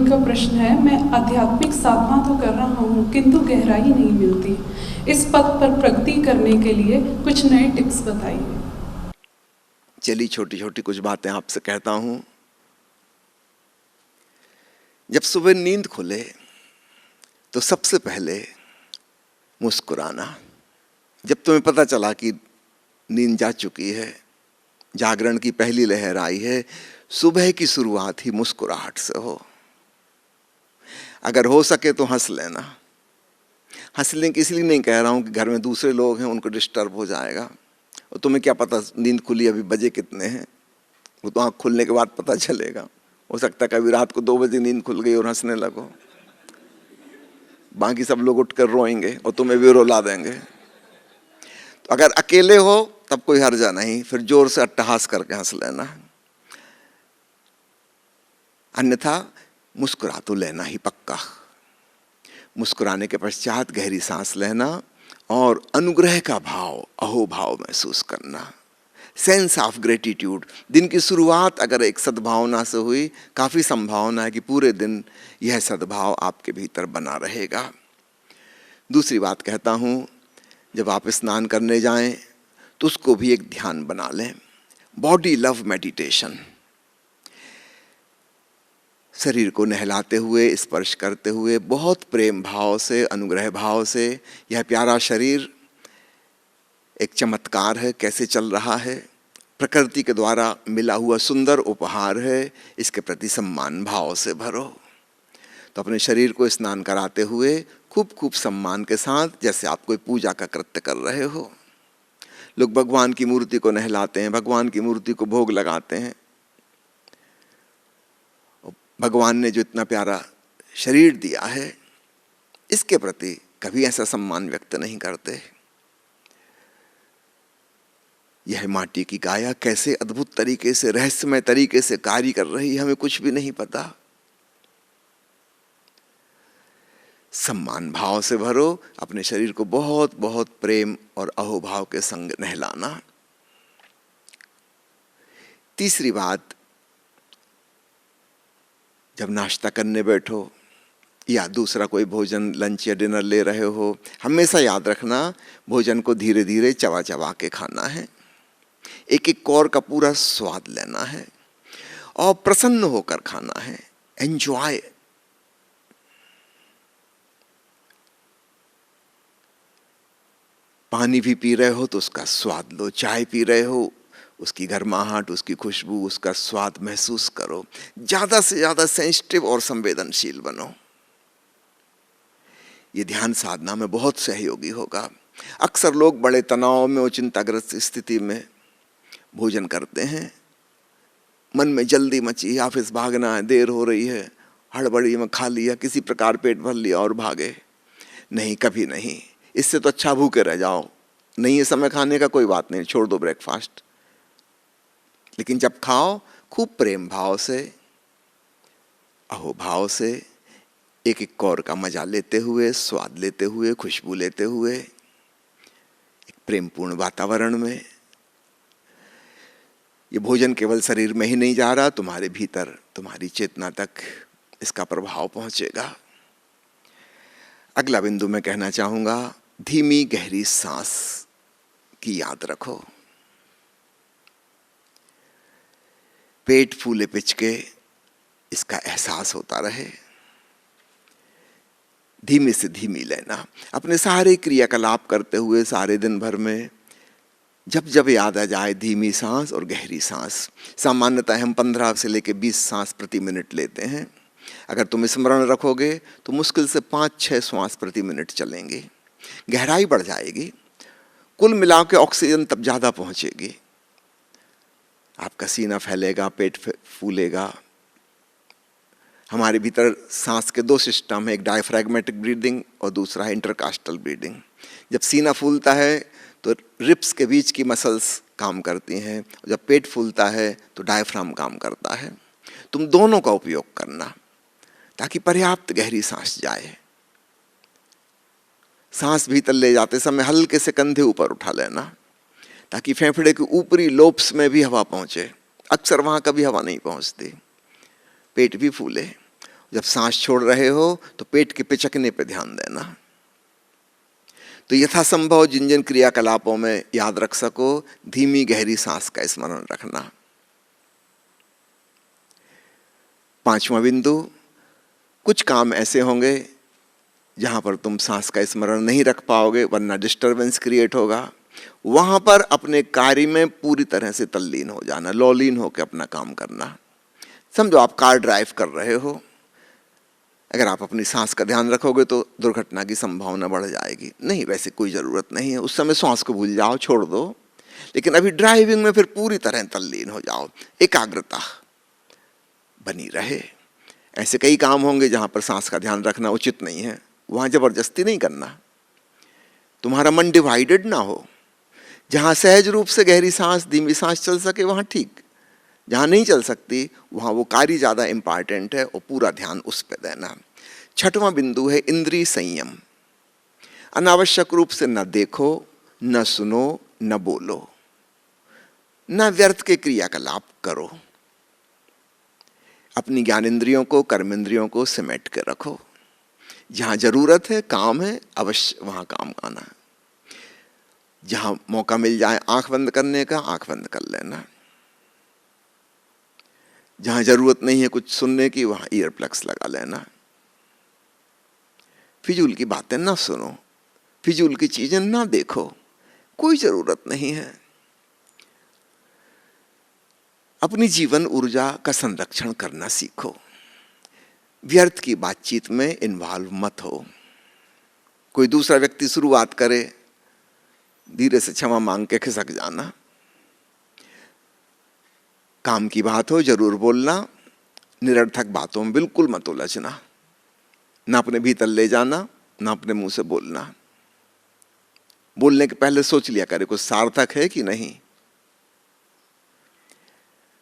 इनका प्रश्न है, मैं आध्यात्मिक साधना तो कर रहा हूँ किंतु गहराई नहीं मिलती। इस पथ पर प्रगति करने के लिए कुछ नए टिप्स बताइए। चलिए छोटी छोटी कुछ बातें आपसे कहता हूँ। जब सुबह नींद खुले तो सबसे पहले मुस्कुराना। जब तुम्हें पता चला कि नींद जा चुकी है, जागरण की पहली लहर आई है, सुबह की शुरुआत ही मुस्कुराहट से हो। अगर हो सके तो हंस लेना। हंसने की इसलिए नहीं कह रहा हूं कि घर में दूसरे लोग हैं, उनको डिस्टर्ब हो जाएगा। और तुम्हें क्या पता नींद खुली अभी बजे कितने हैं, वो तो आँख खुलने के बाद पता चलेगा। हो सकता है कभी रात को 2 बजे नींद खुल गई और हंसने लगो, बाकी सब लोग उठकर रोएंगे और तुम्हें भी रुला देंगे। तो अगर अकेले हो तब कोई हर्जा नहीं, फिर जोर से अट्टहास करके हंस लेना। अन्यथा मुस्कुरा तो लेना ही पक्का। मुस्कुराने के पश्चात गहरी सांस लेना और अनुग्रह का भाव, अहोभाव महसूस करना, सेंस ऑफ ग्रेटिट्यूड। दिन की शुरुआत अगर एक सद्भावना से हुई, काफ़ी संभावना है कि पूरे दिन यह सद्भाव आपके भीतर बना रहेगा। दूसरी बात कहता हूँ, जब आप स्नान करने जाएं तो उसको भी एक ध्यान बना लें। Body love meditation. शरीर को नहलाते हुए, स्पर्श करते हुए, बहुत प्रेम भाव से, अनुग्रह भाव से, यह प्यारा शरीर एक चमत्कार है, कैसे चल रहा है, प्रकृति के द्वारा मिला हुआ सुंदर उपहार है, इसके प्रति सम्मान भाव से भरो। तो अपने शरीर को स्नान कराते हुए खूब खूब सम्मान के साथ, जैसे आप कोई पूजा का कृत्य कर रहे हो। लोग भगवान की मूर्ति को नहलाते हैं, भगवान की मूर्ति को भोग लगाते हैं। भगवान ने जो इतना प्यारा शरीर दिया है, इसके प्रति कभी ऐसा सम्मान व्यक्त नहीं करते। यह माटी की काया कैसे अद्भुत तरीके से, रहस्यमय तरीके से कार्य कर रही है, हमें कुछ भी नहीं पता। सम्मान भाव से भरो, अपने शरीर को बहुत बहुत प्रेम और अहोभाव के संग नहलाना। तीसरी बात, जब नाश्ता करने बैठो या दूसरा कोई भोजन, लंच या डिनर ले रहे हो, हमेशा याद रखना भोजन को धीरे धीरे चबा चबा के खाना है। एक एक कौर का पूरा स्वाद लेना है और प्रसन्न होकर खाना है। एंजॉय। पानी भी पी रहे हो तो उसका स्वाद लो, चाय पी रहे हो उसकी गर्माहट, उसकी खुशबू, उसका स्वाद महसूस करो। ज्यादा से ज्यादा सेंसिटिव और संवेदनशील बनो। ये ध्यान साधना में बहुत सहयोगी होगा। अक्सर लोग बड़े तनाव में और चिंताग्रस्त स्थिति में भोजन करते हैं। मन में जल्दी मची, ऑफिस भागना है, देर हो रही है, हड़बड़ी में खा लिया, किसी प्रकार पेट भर लिया और भागे। नहीं, कभी नहीं। इससे तो अच्छा भूखे रह जाओ। नहीं है समय खाने का, कोई बात नहीं, छोड़ दो ब्रेकफास्ट। लेकिन जब खाओ, खूब प्रेम भाव से, अहोभाव से, एक एक कौर का मजा लेते हुए, स्वाद लेते हुए, खुशबू लेते हुए, एक प्रेमपूर्ण वातावरण में। ये भोजन केवल शरीर में ही नहीं जा रहा, तुम्हारे भीतर, तुम्हारी चेतना तक इसका प्रभाव पहुंचेगा। अगला बिंदु मैं कहना चाहूंगा, धीमी गहरी सांस की याद रखो। पेट फूले पिचके इसका एहसास होता रहे। धीमे से धीमी लेना। अपने सारे क्रियाकलाप करते हुए सारे दिन भर में जब जब याद आ जाए धीमी सांस और गहरी सांस। सामान्यतः हम 15 से लेकर 20 सांस प्रति मिनट लेते हैं। अगर तुम स्मरण रखोगे तो मुश्किल से 5-6 श्वास प्रति मिनट चलेंगे। गहराई बढ़ जाएगी, कुल मिला के ऑक्सीजन तब ज़्यादा पहुँचेगी। आपका सीना फैलेगा, पेट फूलेगा। हमारे भीतर सांस के 2 सिस्टम है, एक डायफ्रैग्मेटिक ब्रीदिंग और दूसरा है इंटरकास्टल ब्रीदिंग। जब सीना फूलता है तो रिब्स के बीच की मसल्स काम करती हैं, जब पेट फूलता है तो डायफ्राम काम करता है। तुम दोनों का उपयोग करना ताकि पर्याप्त गहरी सांस जाए। सांस भीतर ले जाते समय हल्के से कंधे ऊपर उठा लेना ताकि फेफड़े के ऊपरी लोब्स में भी हवा पहुंचे। अक्सर वहां कभी हवा नहीं पहुंचती। पेट भी फूले जब सांस छोड़ रहे हो तो पेट के पिचकने पे ध्यान देना। तो यथासंभव जिन जिन क्रियाकलापों में याद रख सको, धीमी गहरी सांस का स्मरण रखना। 5वां बिंदु, कुछ काम ऐसे होंगे जहां पर तुम सांस का स्मरण नहीं रख पाओगे वरना डिस्टरबेंस क्रिएट होगा। वहां पर अपने कार्य में पूरी तरह से तल्लीन हो जाना, लौलीन होकर अपना काम करना। समझो आप कार ड्राइव कर रहे हो, अगर आप अपनी सांस का ध्यान रखोगे तो दुर्घटना की संभावना बढ़ जाएगी। नहीं, वैसे कोई ज़रूरत नहीं है, उस समय सांस को भूल जाओ, छोड़ दो। लेकिन अभी ड्राइविंग में फिर पूरी तरह तल्लीन हो जाओ, एकाग्रता बनी रहे। ऐसे कई काम होंगे जहाँ पर सांस का ध्यान रखना उचित नहीं है, वहाँ ज़बरदस्ती नहीं करना। तुम्हारा मन डिवाइडेड ना हो, जहाँ सहज रूप से गहरी सांस, धीमी सांस चल सके वहाँ ठीक, जहाँ नहीं चल सकती वहाँ वो कार्य ज़्यादा इम्पॉर्टेंट है और पूरा ध्यान उस पर देना। 6वां बिंदु है इंद्रिय संयम। अनावश्यक रूप से न देखो, न सुनो, न बोलो, न व्यर्थ के क्रियाकलाप करो। अपनी ज्ञानेंद्रियों को, कर्मेंद्रियों को सिमेट के रखो। जहाँ जरूरत है, काम है, अवश्य वहाँ काम आना। जहाँ मौका मिल जाए आंख बंद करने का, आंख बंद कर लेना। जहाँ जरूरत नहीं है कुछ सुनने की, वहाँ ईयर प्लग्स लगा लेना। फिजूल की बातें ना सुनो, फिजूल की चीजें ना देखो, कोई जरूरत नहीं है। अपनी जीवन ऊर्जा का संरक्षण करना सीखो। व्यर्थ की बातचीत में इन्वॉल्व मत हो। कोई दूसरा व्यक्ति शुरुआत करे, धीरे से क्षमा मांग के खिसक जाना। काम की बात हो जरूर बोलना, निरर्थक बातों में बिल्कुल मत उलझना। ना अपने भीतर ले जाना, ना अपने मुंह से बोलना। बोलने के पहले सोच लिया करे कुछ सार्थक है कि नहीं।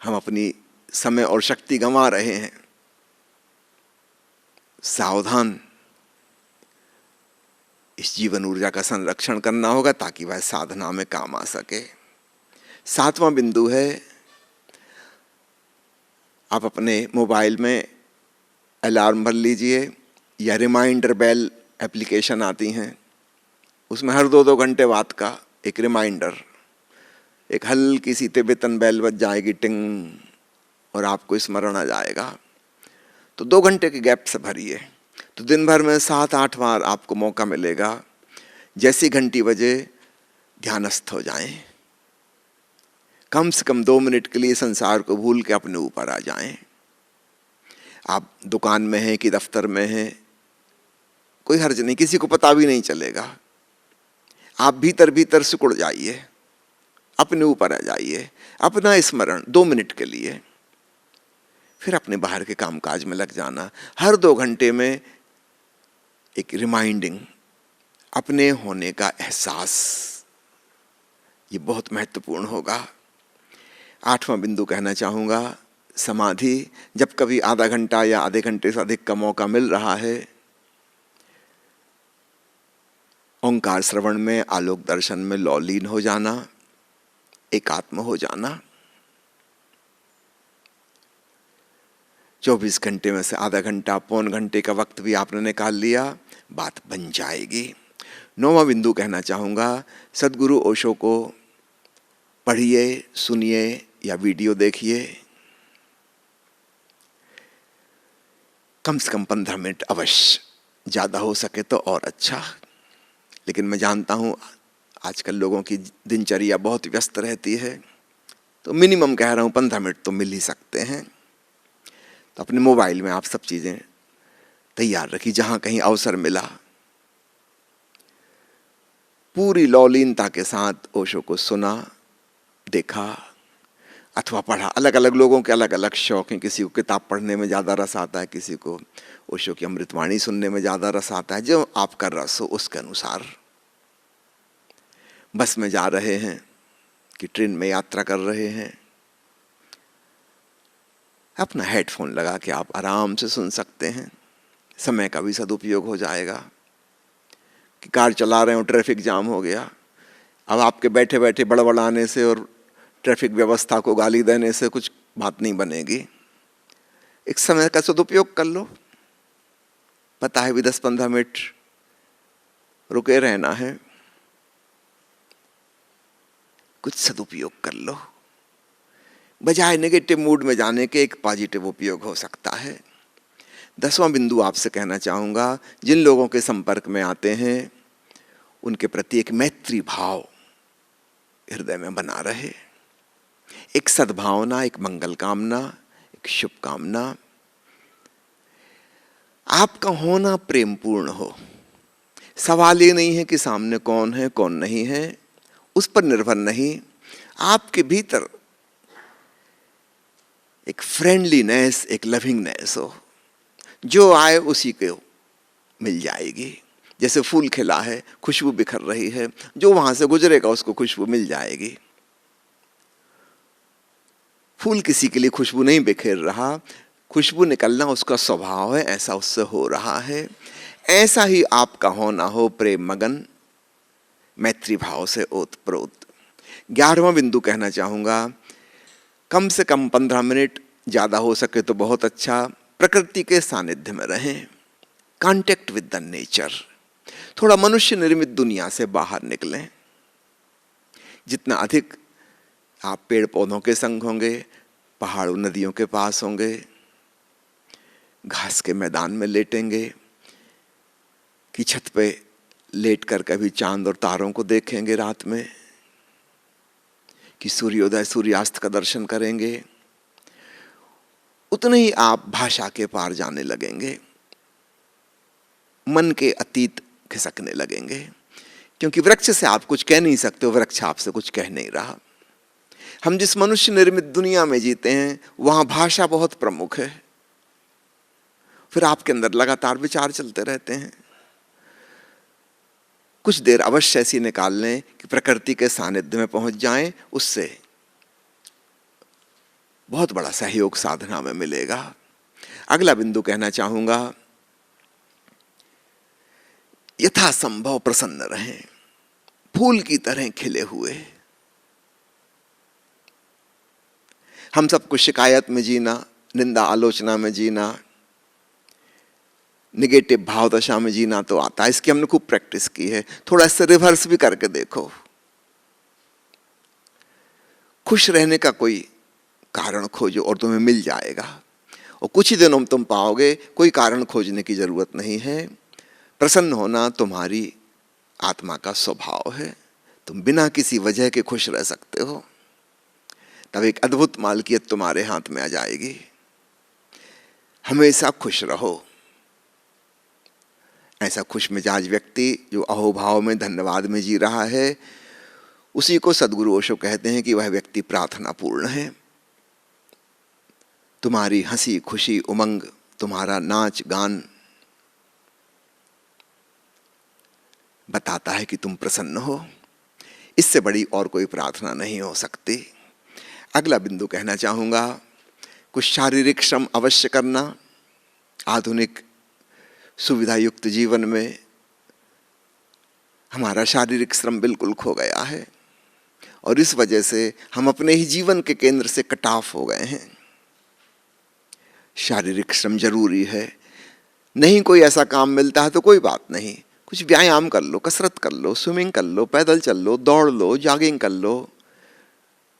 हम अपनी समय और शक्ति गंवा रहे हैं। सावधान, इस जीवन ऊर्जा का संरक्षण करना होगा ताकि वह साधना में काम आ सके। 7वां बिंदु है, आप अपने मोबाइल में अलार्म भर लीजिए या रिमाइंडर बेल एप्लीकेशन आती हैं, उसमें हर 2-2 घंटे बाद का एक रिमाइंडर, एक हल्की सी तिब्बतन बेल बज जाएगी टिंग, और आपको स्मरण आ जाएगा। तो 2 घंटे के गैप से भरिए, तो दिन भर में 7-8 बार आपको मौका मिलेगा। जैसी घंटी बजे ध्यानस्थ हो जाएं, कम से कम 2 मिनट के लिए संसार को भूल के अपने ऊपर आ जाएं। आप दुकान में हैं कि दफ्तर में हैं, कोई हर्ज नहीं, किसी को पता भी नहीं चलेगा। आप भीतर भीतर सिकुड़ जाइए, अपने ऊपर आ जाइए, अपना स्मरण 2 मिनट के लिए, फिर अपने बाहर के कामकाज में लग जाना। हर 2 घंटे में एक रिमाइंडिंग, अपने होने का एहसास, ये बहुत महत्वपूर्ण होगा। 8वां बिंदु कहना चाहूँगा, समाधि। जब कभी आधा घंटा या आधे घंटे से अधिक का मौका मिल रहा है, ओंकार श्रवण में, आलोक दर्शन में लौलीन हो जाना, एकात्म हो जाना। 24 घंटे में से आधा घंटा, पौन घंटे का वक्त भी आपने निकाल लिया, बात बन जाएगी। 9वां बिंदु कहना चाहूँगा, सद्गुरु ओशो को पढ़िए, सुनिए या वीडियो देखिए। कम से कम 15 मिनट अवश्य, ज़्यादा हो सके तो और अच्छा। लेकिन मैं जानता हूँ आजकल लोगों की दिनचर्या बहुत व्यस्त रहती है, तो मिनिमम कह रहा हूँ 15 मिनट तो मिल ही सकते हैं। तो अपने मोबाइल में आप सब चीज़ें तैयार रखी, जहाँ कहीं अवसर मिला पूरी लौलीनता के साथ ओशो को सुना, देखा अथवा पढ़ा। अलग अलग लोगों के अलग अलग शौक हैं, किसी को किताब पढ़ने में ज़्यादा रस आता है, किसी को ओशो की अमृतवाणी सुनने में ज़्यादा रस आता है। जो आपका रस हो उसके अनुसार। बस में जा रहे हैं कि ट्रेन में यात्रा कर रहे हैं, अपना हेडफोन लगा के आप आराम से सुन सकते हैं। समय का भी सदुपयोग हो जाएगा। कि कार चला रहे हो, ट्रैफिक जाम हो गया, अब आपके बैठे बैठे बड़बड़ाने से और ट्रैफिक व्यवस्था को गाली देने से कुछ बात नहीं बनेगी। एक समय का सदुपयोग कर लो। पता है भी 10-15 मिनट रुके रहना है, कुछ सदुपयोग कर लो। बजाय नेगेटिव मूड में जाने के एक पॉजिटिव उपयोग हो सकता है। 10वां बिंदु आपसे कहना चाहूँगा, जिन लोगों के संपर्क में आते हैं उनके प्रति एक मैत्री भाव हृदय में बना रहे, एक सद्भावना, एक मंगल कामना, एक शुभकामना। आपका होना प्रेमपूर्ण हो। सवाल ये नहीं है कि सामने कौन है कौन नहीं है, उस पर निर्भर नहीं। आपके भीतर एक फ्रेंडलीनेस, एक लविंगनेस हो, जो आए उसी को मिल जाएगी। जैसे फूल खिला है, खुशबू बिखर रही है, जो वहां से गुजरेगा उसको खुशबू मिल जाएगी। फूल किसी के लिए खुशबू नहीं बिखेर रहा, खुशबू निकलना उसका स्वभाव है, ऐसा उससे हो रहा है। ऐसा ही आपका होना हो प्रेम मगन, मैत्री भाव से ओतप्रोत। 11वां बिंदु कहना चाहूँगा, कम से कम 15 मिनट, ज़्यादा हो सके तो बहुत अच्छा, प्रकृति के सानिध्य में रहें। कॉन्टेक्ट विद द नेचर, थोड़ा मनुष्य निर्मित दुनिया से बाहर निकलें। जितना अधिक आप पेड़ पौधों के संग होंगे, पहाड़ों नदियों के पास होंगे, घास के मैदान में लेटेंगे, कि छत पे लेटकर कभी चांद और तारों को देखेंगे रात में, कि सूर्योदय सूर्यास्त का दर्शन करेंगे, उतने ही आप भाषा के पार जाने लगेंगे, मन के अतीत खिसकने लगेंगे। क्योंकि वृक्ष से आप कुछ कह नहीं सकते, वृक्ष आपसे कुछ कह नहीं रहा। हम जिस मनुष्य निर्मित दुनिया में जीते हैं वहां भाषा बहुत प्रमुख है। फिर आपके अंदर लगातार विचार चलते रहते हैं। कुछ देर अवश्य ऐसी निकाल लें कि प्रकृति के सानिध्य में पहुंच जाएं, उससे बहुत बड़ा सहयोग साधना में मिलेगा। अगला बिंदु कहना चाहूंगा, यथासंभव प्रसन्न रहें, फूल की तरह खिले हुए। हम सबको शिकायत में जीना, निंदा आलोचना में जीना, निगेटिव भाव दशा में जीना तो आता है, इसकी हमने खूब प्रैक्टिस की है। थोड़ा इससे रिवर्स भी करके देखो। खुश रहने का कोई कारण खोजो और तुम्हें मिल जाएगा, और कुछ ही दिनों में तुम पाओगे कोई कारण खोजने की जरूरत नहीं है। प्रसन्न होना तुम्हारी आत्मा का स्वभाव है, तुम बिना किसी वजह के खुश रह सकते हो। तब एक अद्भुत मालकियत तुम्हारे हाथ में आ जाएगी। हमेशा खुश रहो। ऐसा खुश मिजाज व्यक्ति जो अहोभाव में, धन्यवाद में जी रहा है, उसी को सद्गुरु ओशो कहते हैं कि वह व्यक्ति प्रार्थना पूर्ण है। तुम्हारी हंसी खुशी उमंग, तुम्हारा नाच गान बताता है कि तुम प्रसन्न हो। इससे बड़ी और कोई प्रार्थना नहीं हो सकती। अगला बिंदु कहना चाहूँगा, कुछ शारीरिक श्रम अवश्य करना। आधुनिक सुविधा युक्त जीवन में हमारा शारीरिक श्रम बिल्कुल खो गया है, और इस वजह से हम अपने ही जीवन के केंद्र से कट ऑफ हो गए हैं। शारीरिक श्रम जरूरी है। नहीं कोई ऐसा काम मिलता है तो कोई बात नहीं, कुछ व्यायाम कर लो, कसरत कर लो, स्विमिंग कर लो, पैदल चल लो, दौड़ लो, जॉगिंग कर लो।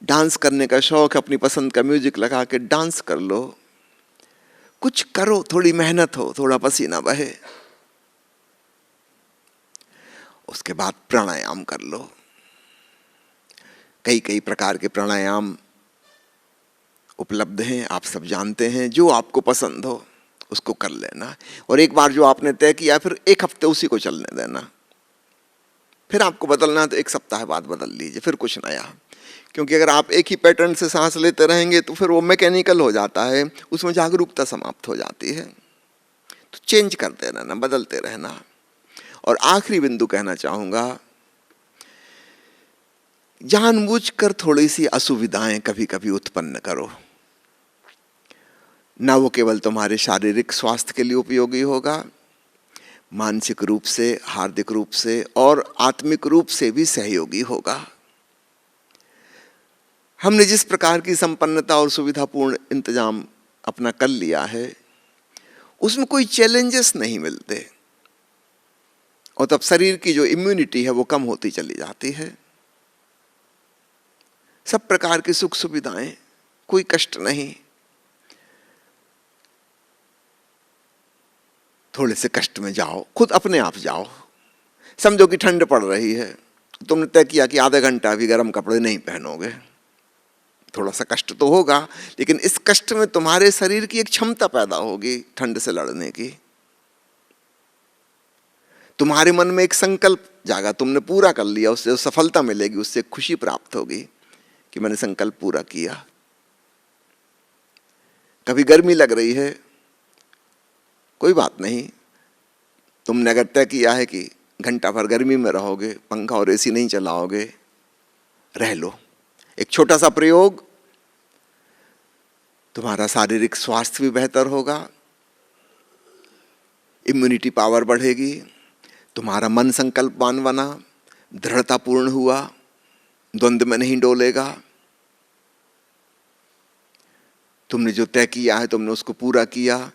डांस करने का शौक, अपनी पसंद का म्यूजिक लगा के डांस कर लो। कुछ करो, थोड़ी मेहनत हो, थोड़ा पसीना बहे। उसके बाद प्राणायाम कर लो। कई कई प्रकार के प्राणायाम उपलब्ध हैं, आप सब जानते हैं। जो आपको पसंद हो उसको कर लेना, और एक बार जो आपने तय किया फिर एक हफ्ते उसी को चलने देना। फिर आपको बदलना तो एक सप्ताह बाद बदल लीजिए, फिर कुछ नया। क्योंकि अगर आप एक ही पैटर्न से सांस लेते रहेंगे तो फिर वो मैकेनिकल हो जाता है, उसमें जागरूकता समाप्त हो जाती है। तो चेंज करते रहना, बदलते रहना। और आखिरी बिंदु कहना चाहूँगा, जानबूझकर थोड़ी सी असुविधाएं कभी कभी उत्पन्न करो। ना वो केवल तुम्हारे शारीरिक स्वास्थ्य के लिए उपयोगी होगा, मानसिक रूप से, हार्दिक रूप से और आत्मिक रूप से भी सहयोगी होगा। हमने जिस प्रकार की संपन्नता और सुविधापूर्ण इंतजाम अपना कर लिया है, उसमें कोई चैलेंजेस नहीं मिलते, और तब शरीर की जो इम्यूनिटी है वो कम होती चली जाती है। सब प्रकार की सुख सुविधाएं, कोई कष्ट नहीं। थोड़े से कष्ट में जाओ, खुद अपने आप जाओ। समझो कि ठंड पड़ रही है, तुमने तय किया कि आधा घंटा भी गर्म कपड़े नहीं पहनोगे। थोड़ा सा कष्ट तो होगा, लेकिन इस कष्ट में तुम्हारे शरीर की एक क्षमता पैदा होगी ठंड से लड़ने की। तुम्हारे मन में एक संकल्प जागा, तुमने पूरा कर लिया, उससे सफलता मिलेगी, उससे खुशी प्राप्त होगी कि मैंने संकल्प पूरा किया। कभी गर्मी लग रही है, कोई बात नहीं, तुमने अगर तय किया है कि घंटा भर गर्मी में रहोगे, पंखा और एसी नहीं चलाओगे, रह लो। एक छोटा सा प्रयोग, तुम्हारा शारीरिक स्वास्थ्य भी बेहतर होगा, इम्यूनिटी पावर बढ़ेगी, तुम्हारा मन संकल्पवान बना, दृढ़तापूर्ण हुआ, द्वंद्व में नहीं डोलेगा। तुमने जो तय किया है तुमने उसको पूरा किया,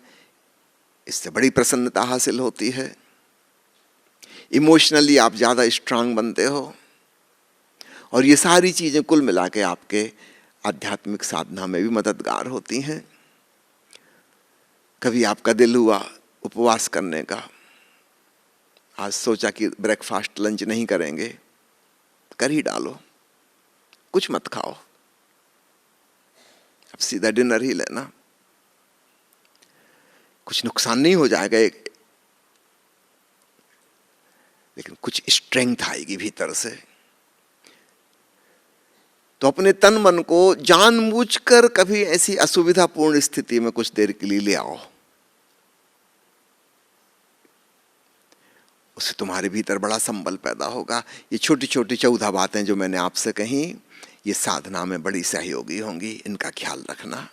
इससे बड़ी प्रसन्नता हासिल होती है। इमोशनली आप ज्यादा स्ट्रांग बनते हो, और ये सारी चीजें कुल मिला के आपके आध्यात्मिक साधना में भी मददगार होती हैं। कभी आपका दिल हुआ उपवास करने का, आज सोचा कि ब्रेकफास्ट लंच नहीं करेंगे, कर ही डालो, कुछ मत खाओ, अब सीधा डिनर ही लेना, कुछ नुकसान नहीं हो जाएगा, लेकिन कुछ स्ट्रेंथ आएगी भीतर से। तो अपने तन मन को जानबूझकर कभी ऐसी असुविधापूर्ण स्थिति में कुछ देर के लिए ले आओ, उससे तुम्हारे भीतर बड़ा संबल पैदा होगा। ये छोटी छोटी 14 बातें जो मैंने आपसे कही, ये साधना में बड़ी सहयोगी होंगी, इनका ख्याल रखना।